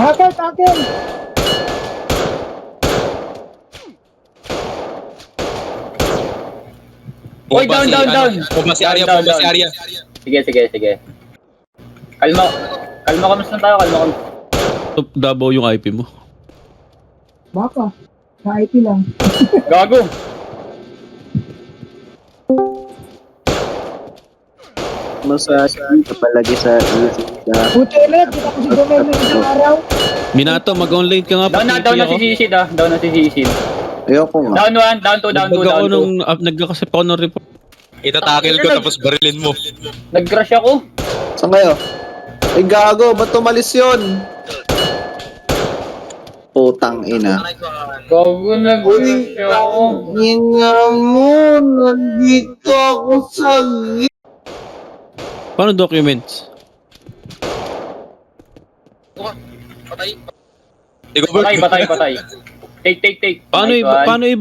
Hacker, hacker! Oy, down. Bomba si Arya, Down. bomba si Arya. Sige. Kalma kamusta na tayo, kalma. Davao yung IP mo. Baka. Sa IP lang. Gago. Masasabi ka palagi sa isip na Puti ulit, kita ko si Gomel ng isang araw. Minato, mag-online ka nga. Down na si Sisid ah. Down na si Sisid. ayoko nga. Down 1, down 2, down 2, Nagbaga down ako 2. nung nagkakasip ako ng report. Itatakil ko tapos barilin mo. Nag-crash ako. Saan kayo? Ay gago, ba't tumalis yun? Putang ina. Gago, nag-crash ako. Nga mo, nandito ako sa... Paano documents? Ikaw ba? Patay. Take. Paano Nice one. paano